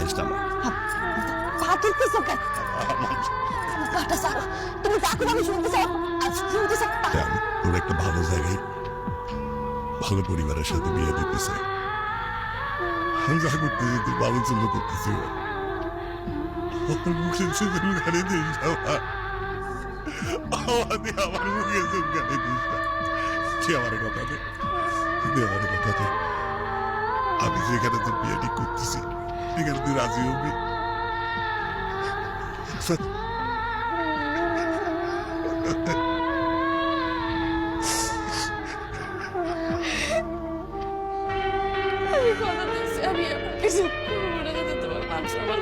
This না মা। পা তুলতেছো কেন? আমার পাটা ছাড়ো। তুমি ডাকো, আমি শুনতে চাই। আজ শুনতে চাই। আমি তোর একটা ভালো জায়গায় ভালো পরিবারের সাথে বিয়ে দিতে চাই। আমি যা করতেছি তোর ভালোর জন্য করতেছি মা। আমার মুখে চুল গাড়ি দিস না মা। আমার মুখে চুল গাড়ি দিস না। তুই আমার কথা দে, তুই আমার কথা দে। আমি যেখানে তোর বিয়ে ঠিক করতেছি সেখানে তুই রাজি হবি? আমি কথা দিচ্ছি, আমি এমন কিছু করবো না যাতে তোমার মান সম্মান